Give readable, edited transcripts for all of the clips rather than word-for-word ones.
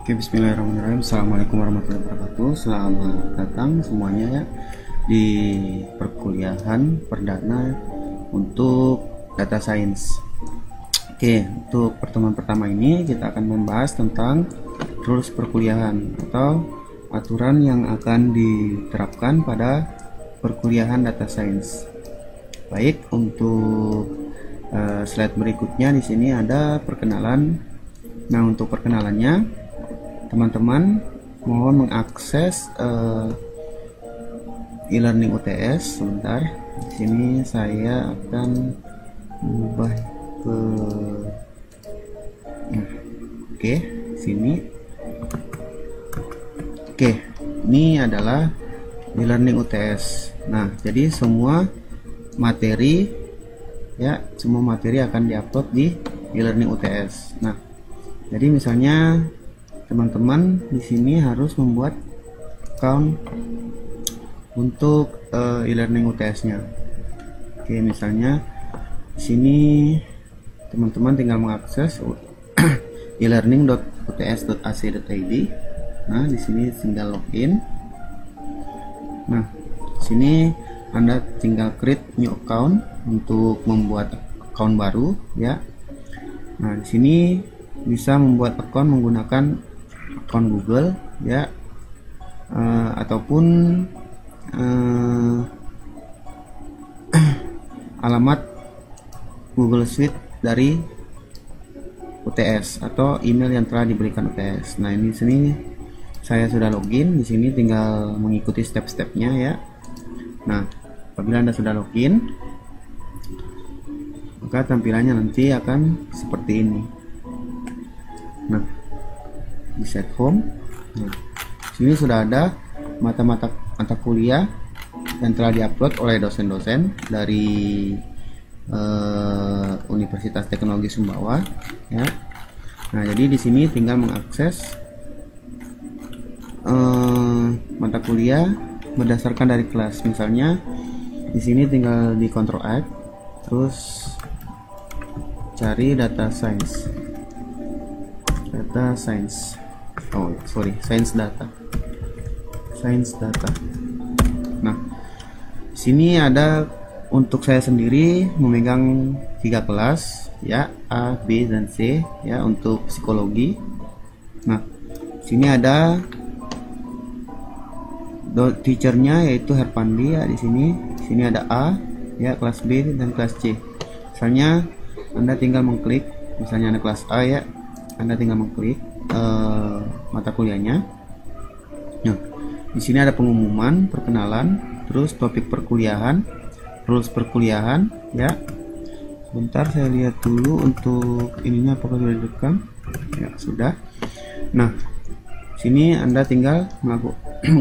Oke, bismillahirrahmanirrahim. Assalamualaikum warahmatullahi wabarakatuh. Selamat datang semuanya ya di perkuliahan perdana untuk data science. Oke, untuk pertemuan pertama ini kita akan membahas tentang rules perkuliahan atau aturan yang akan diterapkan pada perkuliahan data science. Baik, untuk slide berikutnya di sini ada perkenalan. Nah, untuk perkenalannya, teman-teman mohon mengakses e-learning UTS. Sebentar, di sini saya akan mengubah ke oke, sini. Oke, ini adalah e-learning UTS. Nah, jadi semua materi akan diupload di e-learning UTS. Nah, jadi misalnya teman-teman di sini harus membuat account untuk e-learning UTS-nya. Oke, misalnya di sini teman-teman tinggal mengakses e-learning.uts.ac.id. Nah, di sini tinggal login. Nah, di sini Anda tinggal create new account untuk membuat account baru ya. Nah, di sini bisa membuat account menggunakan akun Google ya, ataupun alamat Google Suite dari UTS atau email yang telah diberikan UTS. Nah, ini sini saya sudah login. Di sini tinggal mengikuti step-stepnya ya. Nah, apabila Anda sudah login, maka tampilannya nanti akan seperti ini. Nah, di set home. Nah, sini sudah ada mata kuliah yang telah diupload oleh dosen-dosen dari Universitas Teknologi Sumbawa ya. Nah, jadi di sini tinggal mengakses mata kuliah berdasarkan dari kelas. Misalnya di sini tinggal di Ctrl Alt, terus cari data science. Science data. Nah, sini ada untuk saya sendiri memegang 3 kelas ya, A, B, dan C ya untuk psikologi. Nah, sini ada teachernya yaitu Herpandi ya di sini. Di sini ada A ya, kelas B dan kelas C. Misalnya Anda tinggal mengklik, misalnya Anda kelas A ya, Anda tinggal mengklik mata kuliahnya. Nah, di sini ada pengumuman, perkenalan, terus topik perkuliahan, rules perkuliahan ya. Sebentar saya lihat dulu untuk ininya apakah sudah direkam. Ya, sudah. Nah, sini Anda tinggal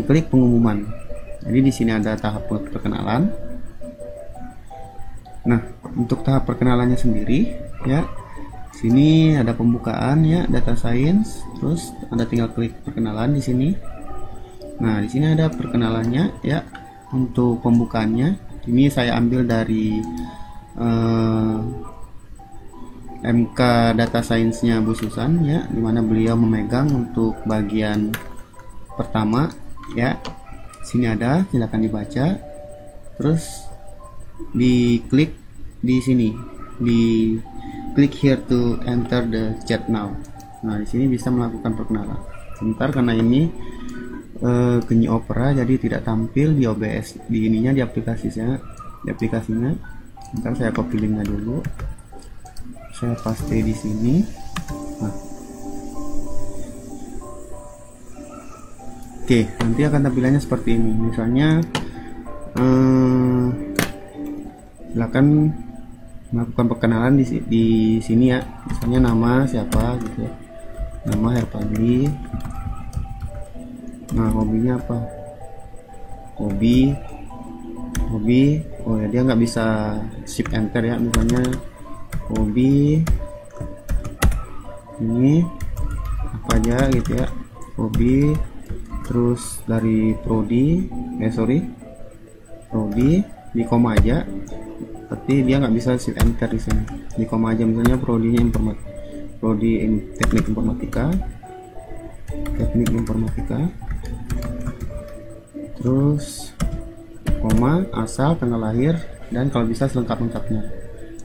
klik pengumuman. Jadi di sini ada tahap perkenalan. Nah, untuk tahap perkenalannya sendiri ya, sini ada pembukaan ya, data science, terus Anda tinggal klik perkenalan di sini. Nah, di sini ada perkenalannya ya. Untuk pembukaannya ini saya ambil dari MK Data Science-nya Bu Susan ya, dimana beliau memegang untuk bagian pertama ya. Sini ada, silakan dibaca. Terus diklik di sini, di click here to enter the chat now. Nah, di sini bisa melakukan perkenalan. Sebentar, karena ini Genyi Opera jadi tidak tampil di OBS di ininya, di aplikasinya. Sebentar, saya copy linknya dulu. Saya paste di sini. Nah. Oke, nanti akan tampilannya seperti ini. Misalnya silakan melakukan perkenalan di sini ya. Misalnya nama siapa gitu ya. Nama Herpandi. Nah, hobinya apa? Hobi. Oh ya, dia nggak bisa shift enter ya. Misalnya hobi ini apa aja gitu ya. Hobi, terus dari prodi, di koma aja. Tapi dia nggak bisa shift enter di sini. Di koma aja, misalnya prodinya prodi teknik informatika. teknik informatika, terus koma, asal, tanggal lahir, dan kalau bisa selengkap-lengkapnya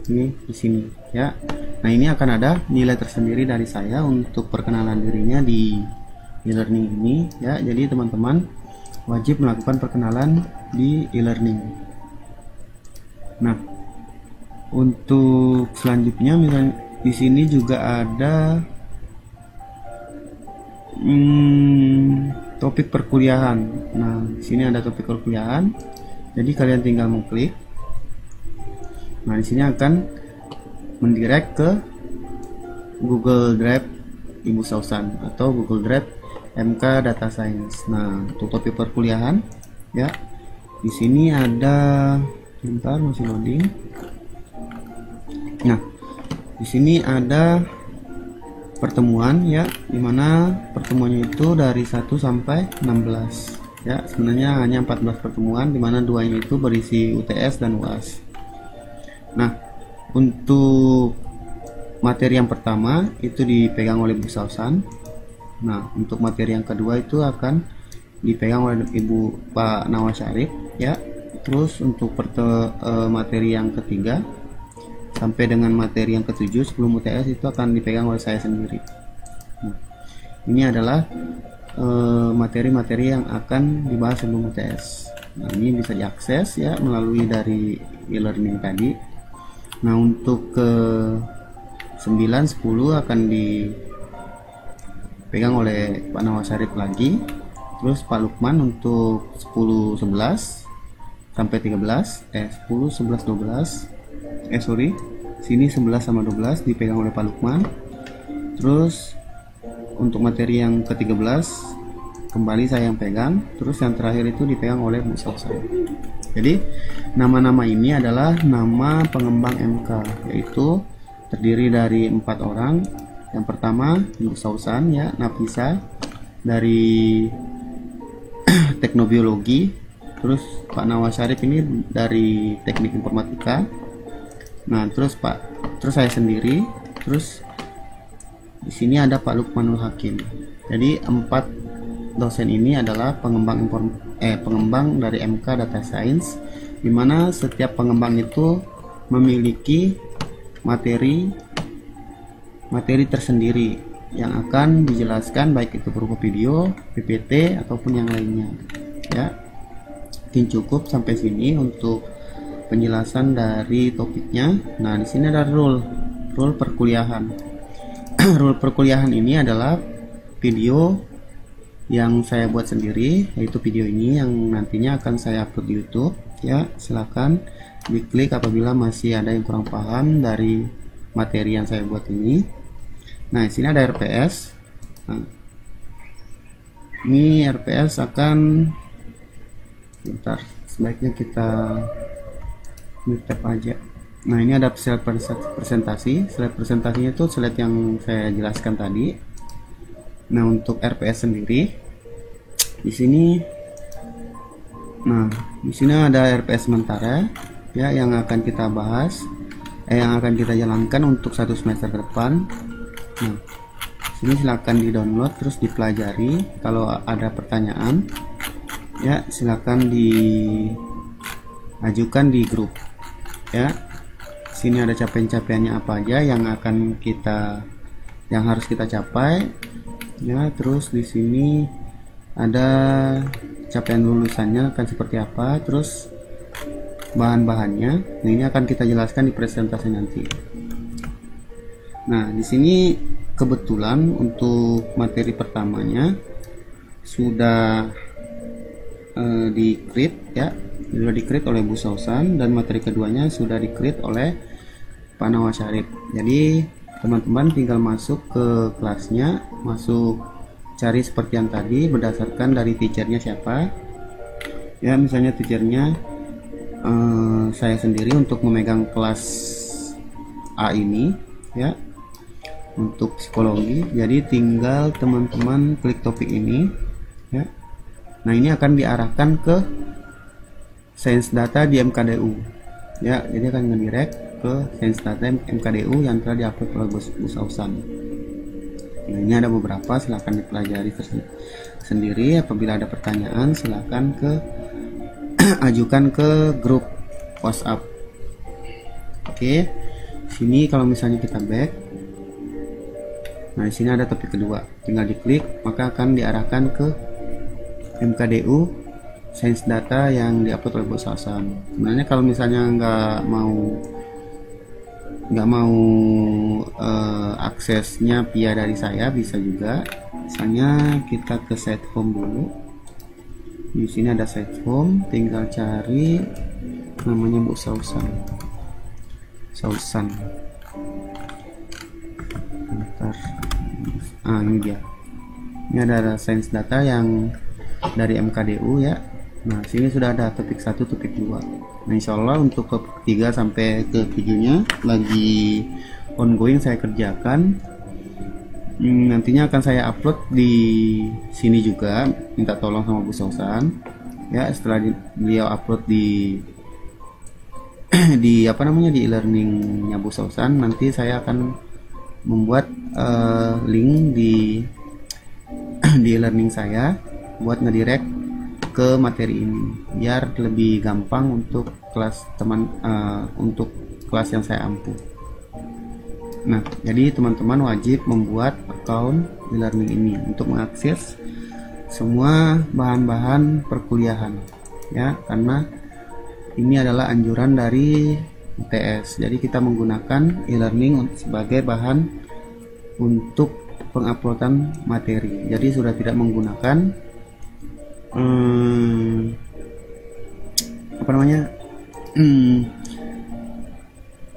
ini di sini ya. Nah, ini akan ada nilai tersendiri dari saya untuk perkenalan dirinya di e-learning ini ya. Jadi teman-teman wajib melakukan perkenalan di e-learning. Nah, untuk selanjutnya misalnya di sini juga ada topik perkuliahan. Nah, di sini ada topik perkuliahan. Jadi kalian tinggal mengklik. Nah, di sini akan mendirect ke Google Drive Ibu Sausan atau Google Drive MK Data Science. Nah, untuk topik perkuliahan ya. Di sini ada, bentar masih loading. Nah, di sini ada pertemuan ya, dimana pertemuannya itu dari 1 sampai 16 ya. Sebenarnya hanya 14 pertemuan, dimana duanya itu berisi UTS dan UAS. Nah, untuk materi yang pertama itu dipegang oleh Bu Sausan. Nah, untuk materi yang kedua itu akan dipegang oleh Ibu Pak Nawaz Syarif ya. Terus untuk materi yang ketiga sampai dengan materi yang ketujuh sebelum UTS itu akan dipegang oleh saya sendiri. Nah, ini adalah materi-materi yang akan dibahas sebelum UTS. Nah, ini bisa diakses ya melalui dari e-learning tadi. Nah, untuk ke 9, 10 akan dipegang oleh Pak Nawaz Syarif lagi. Terus Pak Lukman untuk 10, 11 sampai 13, 10, 11, 12. Sini 11 sama 12 dipegang oleh Pak Lukman. Terus untuk materi yang ke-13 kembali saya yang pegang. Terus yang terakhir itu dipegang oleh Bu Sausan. Jadi nama-nama ini adalah nama pengembang MK, yaitu terdiri dari 4 orang. Yang pertama Bu Sausan ya, Nafisa dari teknobiologi. Terus Pak Nawaz Syarif ini dari teknik informatika. Nah, terus saya sendiri, terus di sini ada Pak Lukmanul Hakim. Jadi 4 dosen ini adalah pengembang dari MK Data Science, di mana setiap pengembang itu memiliki materi tersendiri yang akan dijelaskan baik itu berupa video, PPT ataupun yang lainnya. Ya, mungkin cukup sampai sini untuk penjelasan dari topiknya. Nah, di sini ada rule perkuliahan. Rule perkuliahan ini adalah video yang saya buat sendiri, yaitu video ini yang nantinya akan saya upload di YouTube. Ya, silakan diklik apabila masih ada yang kurang paham dari materi yang saya buat ini. Nah, di sini ada RPS. Nah, ini RPS akan, bentar, sebaiknya kita tab aja. Nah, ini ada slide presentasi. Slide presentasinya itu slide yang saya jelaskan tadi. Nah, untuk RPS sendiri di sini, nah di sini ada RPS sementara ya yang akan kita bahas, yang akan kita jalankan untuk 1 semester ke depan. Nah, sini silakan di download terus dipelajari. Kalau ada pertanyaan ya silakan diajukan di grup ya. Sini ada capaian-capaiannya apa aja yang harus kita capai ya. Terus di sini ada capaian lulusannya akan seperti apa, terus bahan-bahannya. Nah, ini akan kita jelaskan di presentasi nanti. Nah, di sini kebetulan untuk materi pertamanya sudah di-create ya, sudah di-create oleh Bu Sausan, dan materi keduanya sudah di-create oleh Pak Nawaz Syarif. Jadi teman-teman tinggal masuk ke kelasnya, cari seperti yang tadi berdasarkan dari teachernya siapa ya. Misalnya teachernya saya sendiri untuk memegang kelas A ini ya, untuk psikologi. Jadi tinggal teman-teman klik topik ini ya. Nah, ini akan diarahkan ke Sains Data di MKDU ya. Jadi akan ngedirect ke Sains Data MKDU yang telah diupload oleh Bu Sausan. Nah, ini ada beberapa, silahkan dipelajari sendiri. Apabila ada pertanyaan silahkan ajukan ke grup WhatsApp. Oke, sini kalau misalnya kita back, nah di sini ada topik kedua, tinggal diklik maka akan diarahkan ke MKDU Sains Data yang diupload oleh Bu Sasan. Sebenarnya kalau misalnya nggak mau aksesnya via dari saya, bisa juga. Misalnya kita ke site home dulu. Di sini ada site home, tinggal cari namanya Bu Sausan. Bentar. Ini dia. Ini ada sains data yang dari MKDU ya. Nah, sini sudah ada topik 1, topik 2. Nah, insya Allah untuk topik 3 sampai ke 7-nya lagi ongoing saya kerjakan. Nantinya akan saya upload di sini juga, minta tolong sama Bu Sausan ya. Setelah beliau upload di di e-learningnya Bu Sausan, nanti saya akan membuat link di e-learning saya buat ngedirect ke materi ini biar lebih gampang untuk kelas untuk kelas yang saya ampu. Nah, jadi teman-teman wajib membuat akun e-learning ini untuk mengakses semua bahan-bahan perkuliahan ya, karena ini adalah anjuran dari UTS. Jadi kita menggunakan e-learning sebagai bahan untuk penguploadan materi. Jadi sudah tidak menggunakan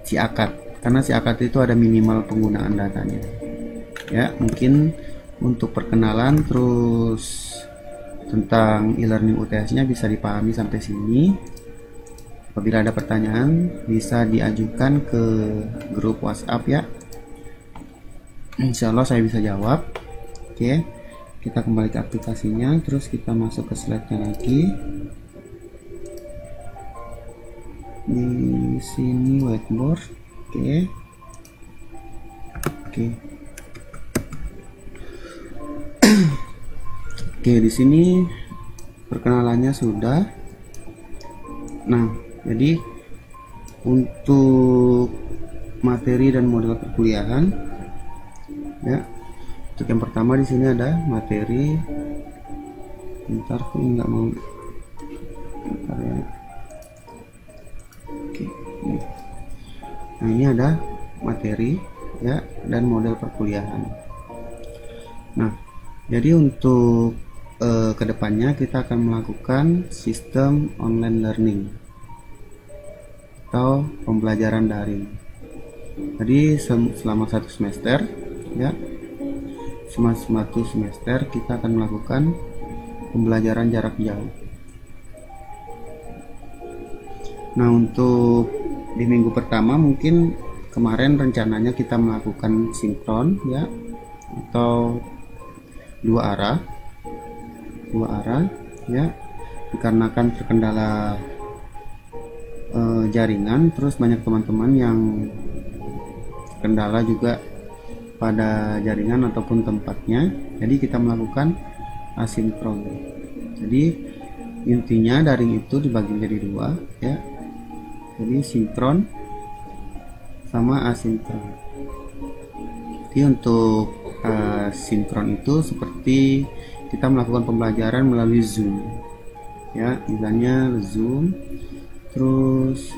SIAKAT, karena SIAKAT itu ada minimal penggunaan datanya ya. Mungkin untuk perkenalan terus tentang e-learning UTS-nya bisa dipahami sampai sini. Apabila ada pertanyaan bisa diajukan ke grup WhatsApp ya, insya Allah saya bisa jawab. Oke, kita kembali ke aplikasinya, terus kita masuk ke slide-nya lagi. Di sini whiteboard. Oke, di sini perkenalannya sudah. Nah, jadi untuk materi dan model perkuliahan ya, untuk yang pertama di sini ada materi. Bentar, aku nggak mau. Bentar ya. Oke. Nah, ini ada materi ya dan model perkuliahan. Nah, jadi untuk kedepannya kita akan melakukan sistem online learning atau pembelajaran daring. Jadi selama 1 semester ya, selama 1 semester kita akan melakukan pembelajaran jarak jauh. Nah, untuk di minggu pertama mungkin kemarin rencananya kita melakukan sinkron ya, atau dua arah ya, dikarenakan terkendala jaringan, terus banyak teman-teman yang kendala juga pada jaringan ataupun tempatnya, jadi kita melakukan asinkron. Jadi intinya daring itu dibagi menjadi 2 ya, jadi sinkron sama asinkron. Jadi untuk sinkron itu seperti kita melakukan pembelajaran melalui Zoom ya, misalnya Zoom, terus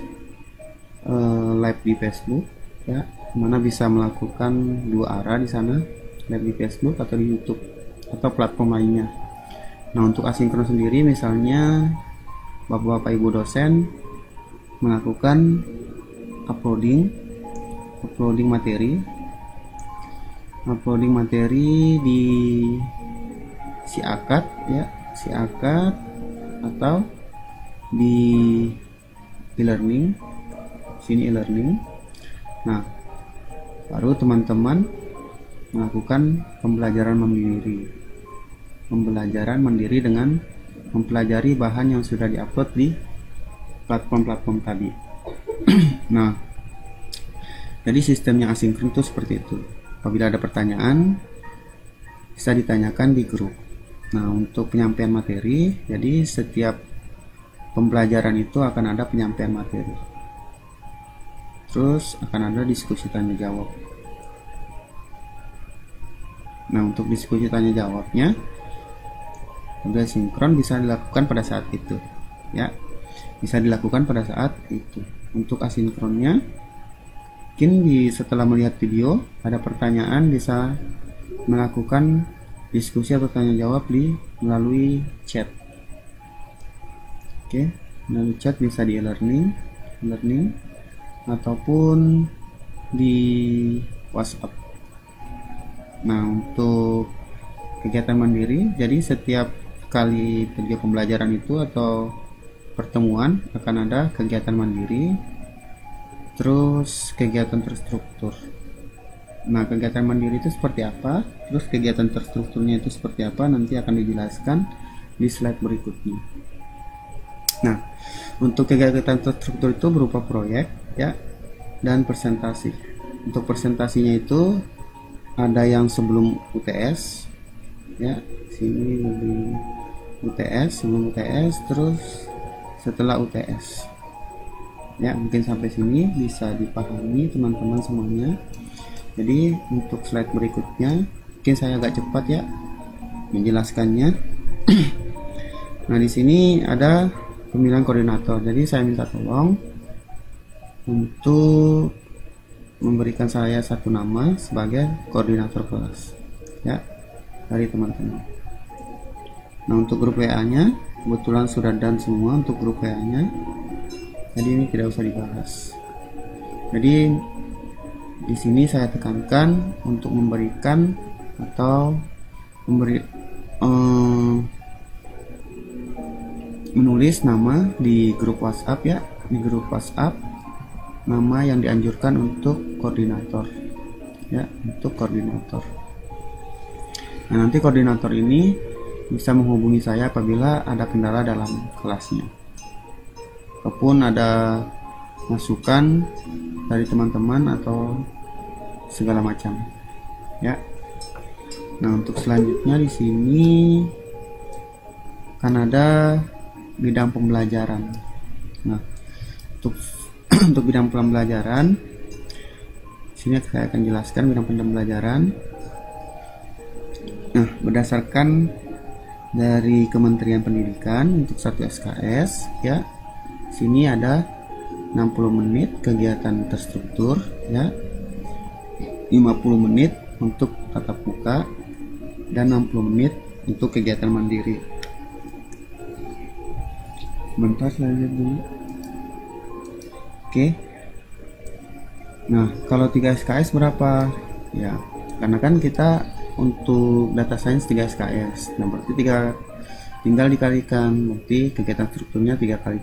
live di Facebook ya, mana bisa melakukan 2 arah di sana, live di Facebook atau di YouTube atau platform lainnya. Nah, untuk asinkron sendiri misalnya Bapak-bapak Ibu dosen melakukan uploading materi di SIAKAT ya, SIAKAT atau di e-learning, sini e-learning. Nah, baru teman-teman melakukan pembelajaran mandiri dengan mempelajari bahan yang sudah diupload di platform-platform tadi. Nah, jadi sistemnya asinkron itu seperti itu. Apabila ada pertanyaan bisa ditanyakan di grup. Nah, untuk penyampaian materi, jadi setiap pembelajaran itu akan ada penyampaian materi, terus akan ada diskusi tanya jawab. Nah, untuk diskusi tanya jawabnya udah sinkron, bisa dilakukan pada saat itu ya, bisa dilakukan pada saat itu. Untuk asinkronnya, mungkin setelah melihat video ada pertanyaan, bisa melakukan diskusi atau tanya jawab melalui chat. Oke, melalui chat bisa di learning ataupun di WhatsApp. Nah, untuk kegiatan mandiri, jadi setiap kali video pembelajaran itu atau pertemuan akan ada kegiatan mandiri, terus kegiatan terstruktur. Nah, kegiatan mandiri itu seperti apa, terus kegiatan terstrukturnya itu seperti apa, nanti akan dijelaskan di slide berikutnya. Nah, untuk kegiatan terstruktur itu berupa proyek ya dan presentasi. Untuk presentasinya itu ada yang sebelum UTS ya, sini lebih UTS, sebelum UTS, terus setelah UTS ya. Mungkin sampai sini bisa dipahami teman-teman semuanya. Jadi untuk slide berikutnya mungkin saya agak cepat ya menjelaskannya. Nah, di sini ada pemilihan koordinator. Jadi saya minta tolong untuk memberikan saya satu nama sebagai koordinator kelas ya dari teman-teman. Nah, untuk grup WA-nya kebetulan sudah done semua untuk grup WA-nya. Jadi ini tidak usah dibahas. Jadi di sini saya tekankan untuk memberikan atau menulis nama di grup WhatsApp ya, di grup WhatsApp nama yang dianjurkan untuk koordinator ya, untuk koordinator. Nah, nanti koordinator ini bisa menghubungi saya apabila ada kendala dalam kelasnya ataupun ada masukan dari teman-teman atau segala macam ya. Nah, untuk selanjutnya di sini kan ada bidang pembelajaran. Nah, untuk bidang pembelajaran sini saya akan jelaskan bidang pembelajaran. Nah, berdasarkan dari Kementerian Pendidikan untuk satu SKS ya, sini ada 60 menit kegiatan terstruktur ya, 50 menit untuk tatap muka, dan 60 menit untuk kegiatan mandiri. Bentar saya lihat dulu. Oke. Nah, kalau 3 SKS berapa? Ya, karena kan kita untuk data science 3 SKS. Nah, berarti tinggal dikalikan, berarti kegiatan strukturnya 3 kali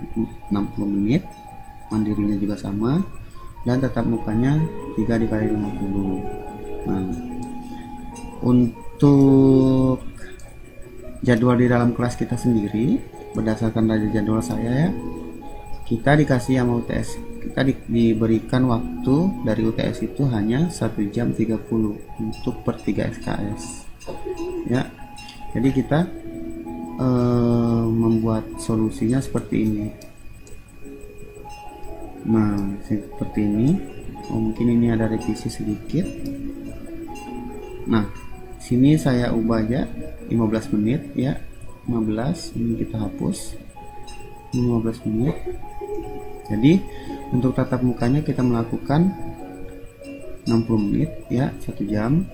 60 menit, mandirinya juga sama, dan tatap mukanya 3 dikali 50. Nah, untuk jadwal di dalam kelas kita sendiri berdasarkan dari jadwal saya ya, kita dikasih sama UTS, kita diberikan waktu dari UTS itu hanya 1 jam 30 untuk per 3 SKS ya. Jadi kita membuat solusinya seperti ini. Nah, seperti ini. Mungkin ini ada revisi sedikit. Nah, sini saya ubah aja 15 menit ya. 15 ini kita hapus 15 menit. Jadi untuk tatap mukanya kita melakukan 60 menit ya, 1 jam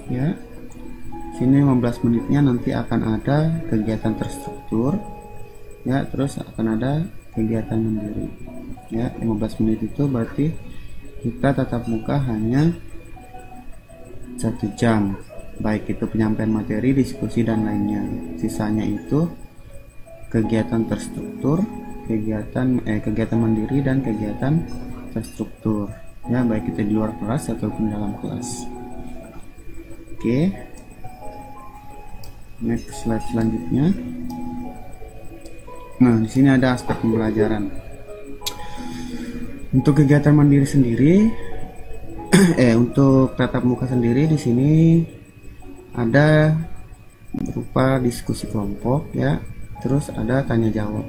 ya. Sini 15 menitnya nanti akan ada kegiatan terstruktur ya, terus akan ada kegiatan mandiri ya. 15 menit itu berarti kita tatap muka hanya 1 jam, baik itu penyampaian materi, diskusi dan lainnya. Sisanya itu kegiatan terstruktur, kegiatan mandiri dan kegiatan terstruktur ya, baik itu di luar kelas ataupun dalam kelas. Oke, next slide selanjutnya. Nah, di sini ada aspek pembelajaran. Untuk kegiatan mandiri sendiri Untuk tatap muka sendiri di sini ada berupa diskusi kelompok ya, terus ada tanya jawab,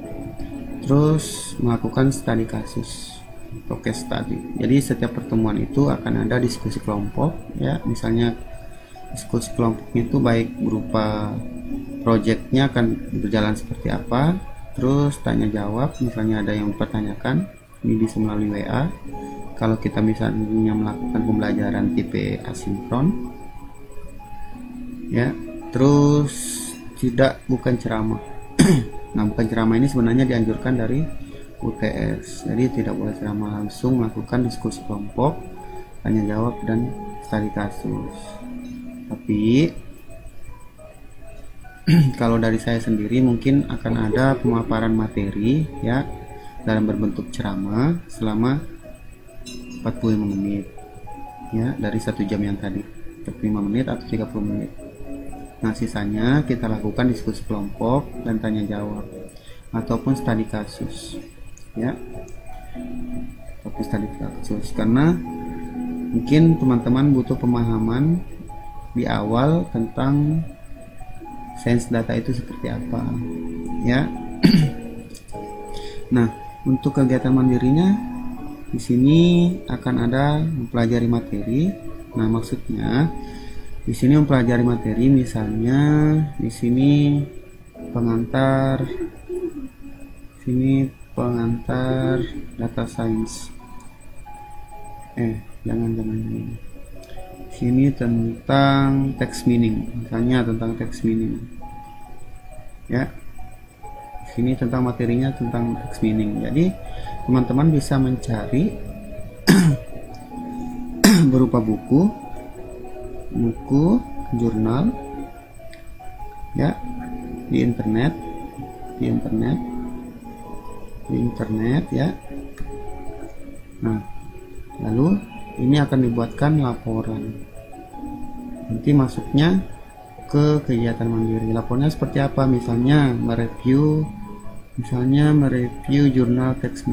terus melakukan studi kasus atau case study. Jadi setiap pertemuan itu akan ada diskusi kelompok ya, misalnya diskusi kelompoknya itu baik berupa proyeknya akan berjalan seperti apa, terus tanya jawab, misalnya ada yang mempertanyakan, ini bisa melalui WA. Kalau kita misalnya melakukan pembelajaran tipe asinkron ya, terus bukan ceramah. Nah, bukan ceramah ini sebenarnya dianjurkan dari UTS, jadi tidak boleh ceramah, langsung melakukan diskusi kelompok, tanya jawab, dan studi kasus. Tapi kalau dari saya sendiri mungkin akan ada pemaparan materi ya dalam berbentuk ceramah selama 45 menit ya, dari 1 jam yang tadi, 45 menit atau 30 menit. Nah, sisanya kita lakukan diskusi kelompok dan tanya jawab ataupun studi kasus ya, ataupun studi kasus, karena mungkin teman-teman butuh pemahaman di awal tentang sains data itu seperti apa ya. Nah, untuk kegiatan mandirinya di sini akan ada mempelajari materi. Nah, maksudnya di sini mempelajari materi, misalnya di sini pengantar, data science. Jangan. Sini tentang text meaning, misalnya tentang text meaning. Ya. Sini tentang materinya tentang text meaning. Jadi teman-teman bisa mencari berupa buku, jurnal ya, di internet ya. Nah, lalu ini akan dibuatkan laporan, nanti masuknya ke kegiatan mandiri. Laporannya seperti apa? Misalnya mereview jurnal text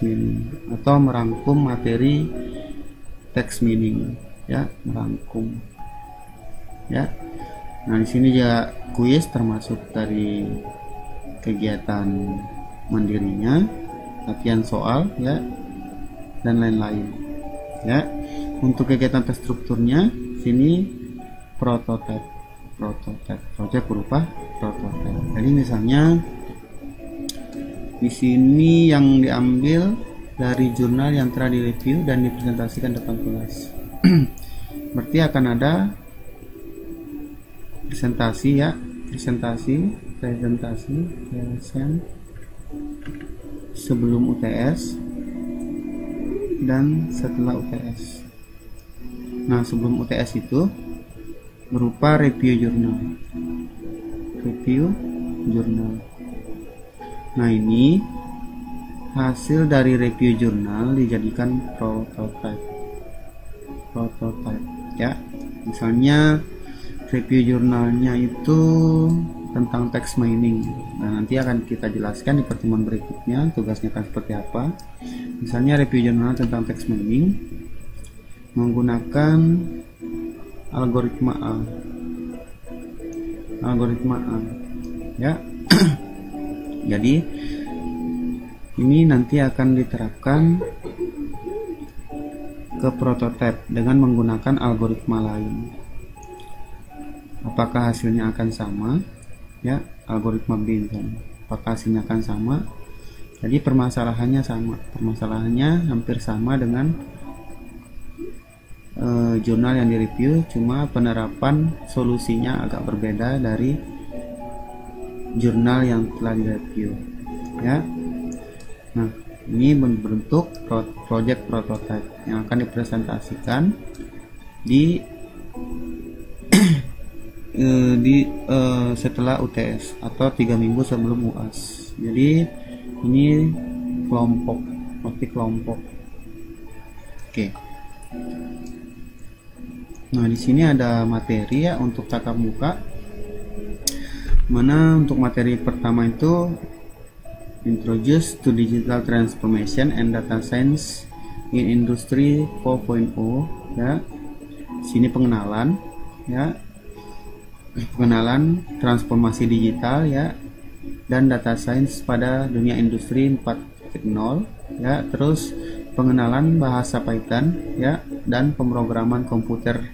meaning, atau merangkum materi text meaning ya, merangkum ya. Nah, di sini juga kuis termasuk dari kegiatan mandirinya, latihan soal ya, dan lain-lain ya. Untuk kegiatan terstrukturnya sini prototype, proyek berupa prototype. Jadi misalnya di sini yang diambil dari jurnal yang telah direview dan dipresentasikan depan kelas. Berarti akan ada presentasi ya, present sebelum UTS dan setelah UTS. Nah, sebelum UTS itu berupa review jurnal. Nah, ini hasil dari review jurnal dijadikan prototype ya. Misalnya review jurnalnya itu tentang text mining. Nah, nanti akan kita jelaskan di pertemuan berikutnya tugasnya akan seperti apa. Misalnya review jurnal tentang text mining menggunakan algoritma A ya. Jadi ini nanti akan diterapkan ke prototipe dengan menggunakan algoritma lain. Apakah hasilnya akan sama ya, algoritma B misalnya, apakah hasilnya akan sama? Jadi permasalahannya hampir sama dengan jurnal yang direview, cuma penerapan solusinya agak berbeda dari jurnal yang telah direview ya. Nah, ini berbentuk project prototype yang akan dipresentasikan di setelah UTS atau 3 minggu sebelum UAS. Jadi ini kelompok. Oke. Nah, di sini ada materi ya untuk tatap muka. Mana untuk materi pertama itu Introduce to Digital Transformation and Data Science in Industry 4.0, ya. Sini pengenalan, ya. Pengenalan transformasi digital, ya, dan data science pada dunia industri 4.0, ya. Terus pengenalan bahasa Python, ya, dan pemrograman komputer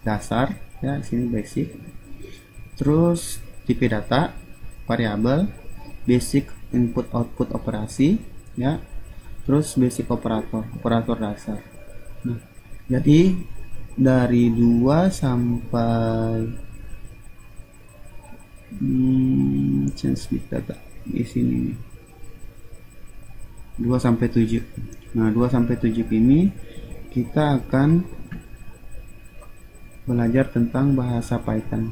dasar, ya. Sini basic. Terus tipe data, variabel, basic input output operasi, ya. Terus basic operator dasar. Nah, jadi dari 2 sampai change big data di sini nih. 2 sampai 7. Nah, 2 sampai 7 ini kita akan belajar tentang bahasa Python.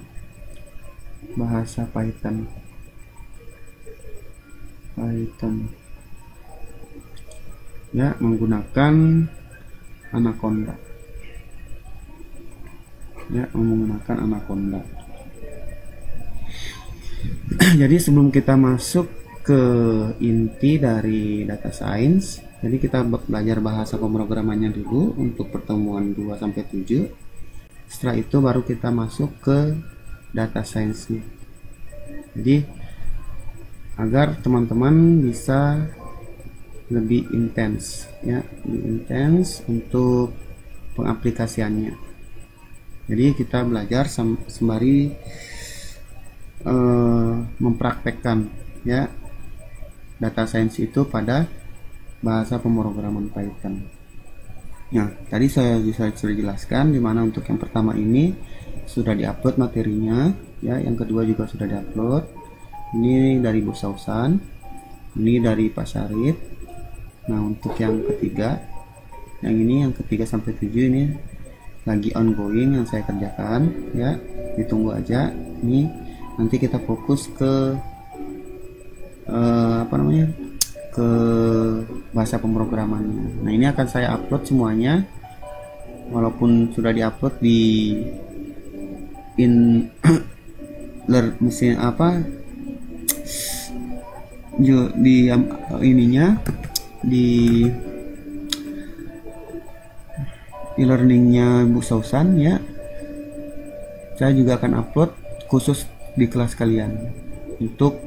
Bahasa Python. Ya, menggunakan Anaconda. Ya, menggunakan Anaconda. Jadi sebelum kita masuk ke inti dari data science, jadi kita belajar bahasa pemrogramannya dulu untuk pertemuan 2 sampai 7. Setelah itu baru kita masuk ke data science-nya. Jadi agar teman-teman bisa lebih intens, ya, lebih intens untuk pengaplikasiannya. Jadi kita belajar sembari mempraktekkan, ya, data science itu pada bahasa pemrograman Python. Nah, tadi saya sudah jelaskan di mana untuk yang pertama ini sudah diupload materinya, ya, yang kedua juga sudah diupload. Ini dari Bu Sausan, ini dari Pak Syarif. Nah, untuk yang ketiga, yang ketiga sampai 7 ini lagi ongoing yang saya kerjakan, ya, ditunggu aja. Ini nanti kita fokus ke ke bahasa pemrogramannya. Nah, ini akan saya upload semuanya, walaupun sudah diupload di mesin di ininya di e-learningnya Bu Sausan, ya. Saya juga akan upload khusus di kelas kalian untuk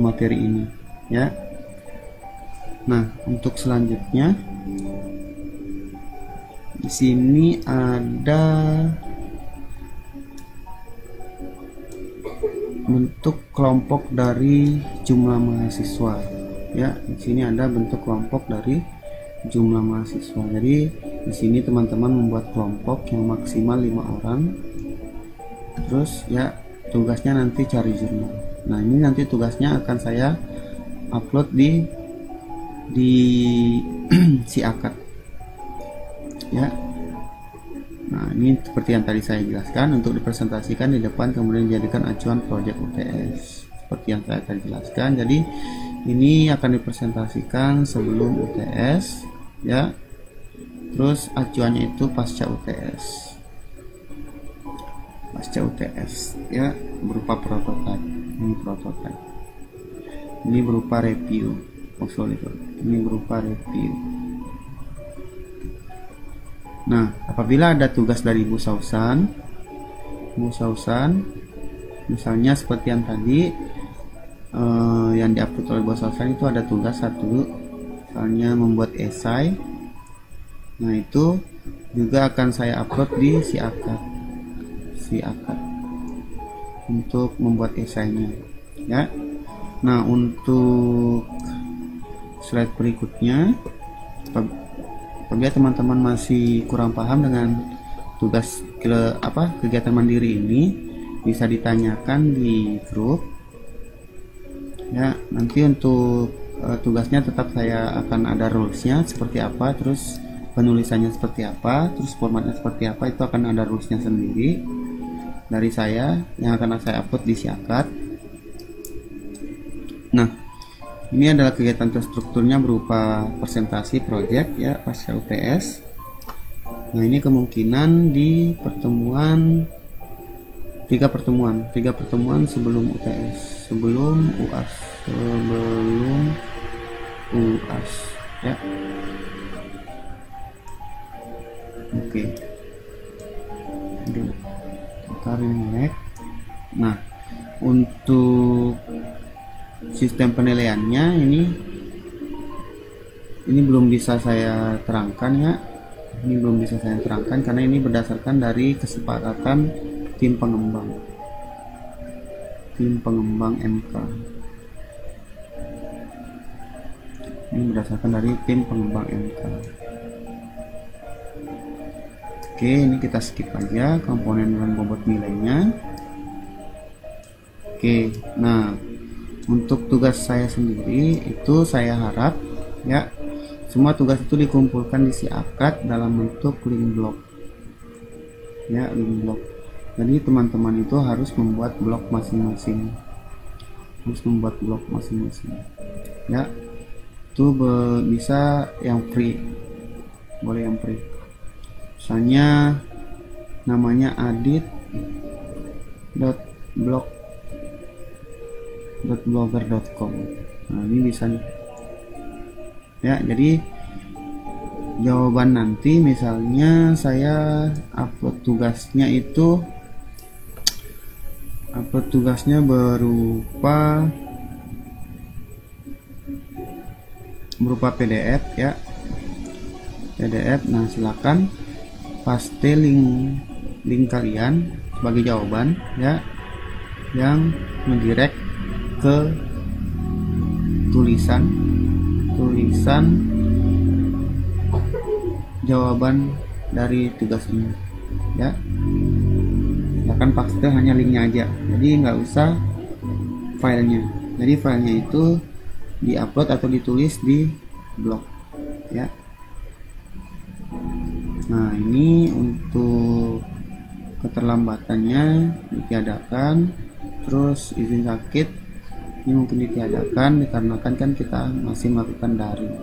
materi ini, ya. Nah, untuk selanjutnya di sini ada bentuk kelompok dari jumlah mahasiswa, ya. Di sini ada bentuk kelompok dari jumlah mahasiswa. Jadi di sini teman-teman membuat kelompok yang maksimal 5 orang. Terus, ya, tugasnya nanti cari jurnal. Nah, ini nanti tugasnya akan saya upload di Siakat, ya. Nah, ini seperti yang tadi saya jelaskan, untuk dipresentasikan di depan kemudian dijadikan acuan proyek UTS seperti yang saya tadi jelaskan. Jadi ini akan dipresentasikan sebelum UTS, ya. Terus acuannya itu pasca UTS, ya, berupa prototipe. Ini berupa review. Ini berupa review. Nah, apabila ada tugas dari Bu Sausan, misalnya seperti yang tadi yang diupload oleh Bu Sausan itu ada tugas satu, misalnya membuat esai. Nah, itu juga akan saya upload di Siakat untuk membuat esainya, ya. Nah, untuk slide berikutnya, apabila teman-teman masih kurang paham dengan tugas kegiatan mandiri ini, bisa ditanyakan di grup, ya. Nanti untuk tugasnya tetap saya akan ada rulesnya seperti apa, terus penulisannya seperti apa, terus formatnya seperti apa, itu akan ada rulesnya sendiri dari saya yang akan saya upload di Siakat. Nah, ini adalah kegiatan terstrukturnya berupa presentasi proyek, ya, pasca UTS. Nah, ini kemungkinan di pertemuan 7 tiga pertemuan sebelum UTS, sebelum UAS, ya. Oke. Tarik melek. Nah, untuk sistem penilaiannya ini belum bisa saya terangkan ya. Ini belum bisa saya terangkan karena ini berdasarkan dari kesepakatan tim pengembang MK. Ini berdasarkan dari tim pengembang MK. Oke, ini kita skip aja komponen dan bobot nilainya. Oke, nah untuk tugas saya sendiri itu saya harap ya semua tugas itu dikumpulkan di si akad dalam bentuk link blok ya, link blok. Jadi teman-teman itu harus membuat blok masing-masing, ya. Itu bisa yang free, boleh yang free, misalnya namanya adit.blogger.com. Nah, ini bisa nih ya. Jadi jawaban nanti misalnya saya upload tugasnya berupa PDF ya, PDF. Nah, silakan paste link kalian sebagai jawaban ya, yang mendirect ke tulisan jawaban dari tugas ini ya. Akan paste hanya linknya aja, jadi nggak usah filenya. Jadi filenya itu diupload atau ditulis di blog ya. Nah, ini untuk keterlambatannya ditiadakan. Terus izin sakit ini mungkin ditiadakan dikarenakan kan kita masih melakukan daring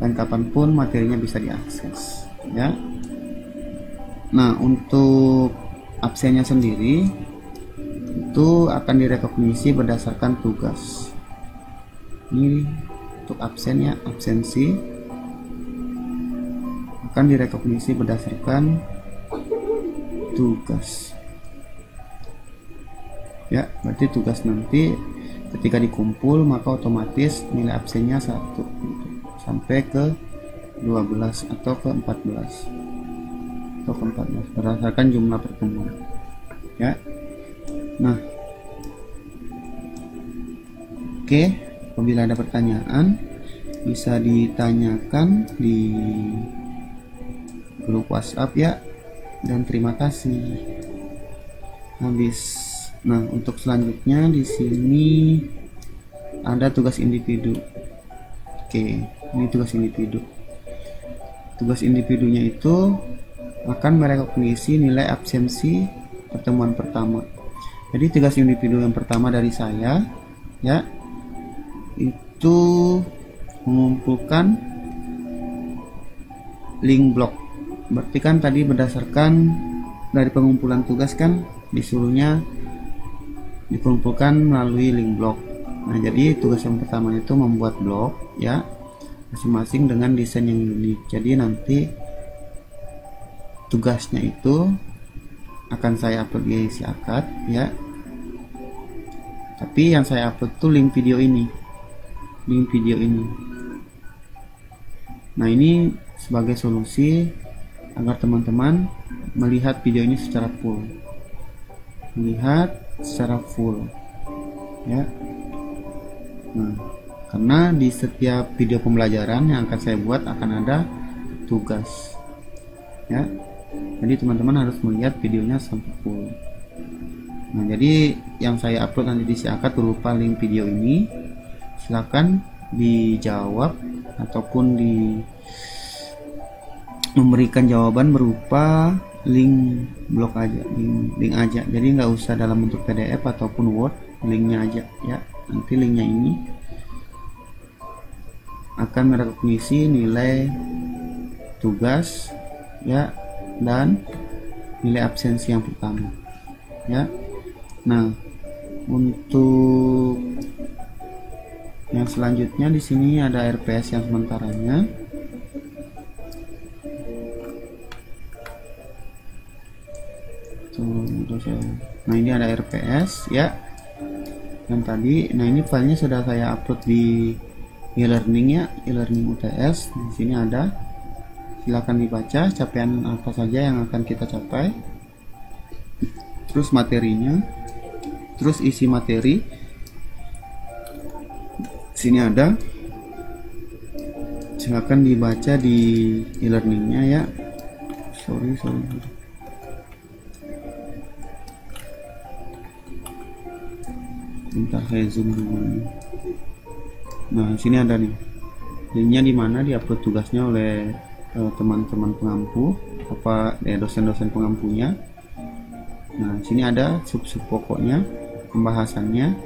dan kapanpun materinya bisa diakses ya. Nah, untuk absennya sendiri itu akan direkognisi berdasarkan tugas. Ini untuk absennya, absensi akan direkognisi berdasarkan tugas ya. Berarti tugas nanti ketika dikumpul maka otomatis nilai absennya 1 gitu, sampai ke 12 atau ke 14 berdasarkan jumlah pertemuan ya. Nah, oke, apabila ada pertanyaan bisa ditanyakan di grup WhatsApp ya. Dan terima kasih. Habis. Nah, untuk selanjutnya di sini ada tugas individu. Oke, ini tugas individu. Tugas individunya itu akan merekognisi nilai absensi pertemuan pertama. Jadi tugas individu yang pertama dari saya ya, itu mengumpulkan link blok. Berarti kan tadi berdasarkan dari pengumpulan tugas kan disuruhnya dikumpulkan melalui link blok. Nah, jadi tugas yang pertama itu membuat blok ya, masing-masing dengan desain yang unik. Jadi nanti tugasnya itu akan saya upload di si akad ya. Tapi yang saya upload tuh link video ini. Nah, ini sebagai solusi agar teman-teman melihat video ini secara full. Ya. Nah, karena di setiap video pembelajaran yang akan saya buat akan ada tugas ya. Jadi teman-teman harus melihat videonya sampai full. Nah, jadi yang saya upload nanti di si akad berupa link video ini. Silakan dijawab ataupun memberikan jawaban berupa link blog aja, link aja. Jadi nggak usah dalam bentuk PDF ataupun Word, linknya aja ya. Nanti linknya ini akan merekognisi nilai tugas ya, dan nilai absensi yang pertama ya. Nah, untuk yang selanjutnya di sini ada RPS yang sementaranya. Nah, ini ada RPS ya. Yang tadi, nah ini filenya sudah saya upload di e-learning ya, e-learning UTS. Di sini ada. Silakan dibaca capaian apa saja yang akan kita capai. Terus materinya, terus isi materi. Sini ada. Silakan dibaca di e-learningnya ya. Sorry. Bentar saya zoom dulu. Nah, sini ada nih. Linknya di mana diupload tugasnya oleh teman-teman pengampu, dosen-dosen pengampunya. Nah, sini ada sub-sub pokoknya, pembahasannya,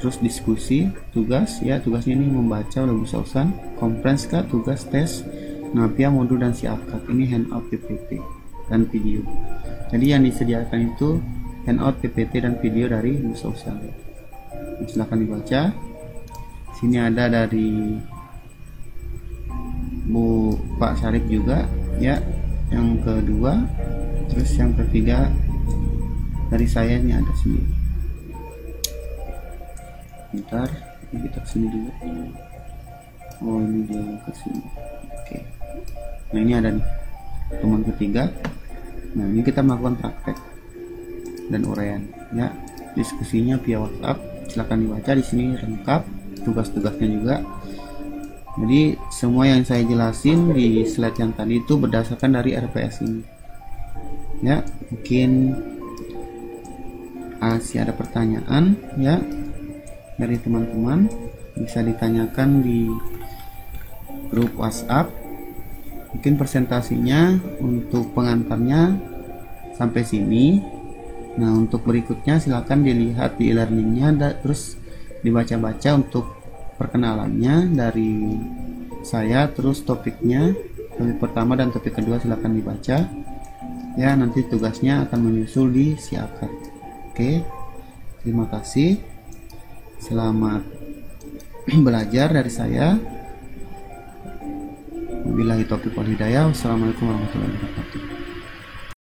terus diskusi, tugas ya, tugasnya ini membaca oleh Bu Sausan, komprenska, tugas tes, NAPIA, modul dan siakat. Ini handout PPT dan video. Jadi yang disediakan itu handout PPT dan video dari Bu Sausan. Silahkan dibaca. Sini ada dari Pak Syarif juga ya, yang kedua. Terus yang ketiga dari saya ini ada sini. Bentar, ini kita kesini dulu. Oh, ini dia ke sini. Oke. Nah, ini ada nih teman ketiga. Nah, ini kita melakukan praktek dan uraian ya, diskusinya via WhatsApp. Silakan dibaca, di sini lengkap tugas-tugasnya juga. Jadi semua yang saya jelasin di slide yang tadi itu berdasarkan dari RPS ini ya. Mungkin masih ada pertanyaan ya dari teman-teman, bisa ditanyakan di grup WhatsApp. Mungkin presentasinya untuk pengantarnya sampai sini. Nah, untuk berikutnya silakan dilihat di e-learningnya, terus dibaca-baca untuk perkenalannya dari saya, terus topiknya, topik pertama dan topik kedua silakan dibaca ya. Nanti tugasnya akan menyusul di siakat. Oke, terima kasih, selamat belajar dari saya. Wabillahi taufiq wal hidayah. Wassalamualaikum warahmatullahi wabarakatuh.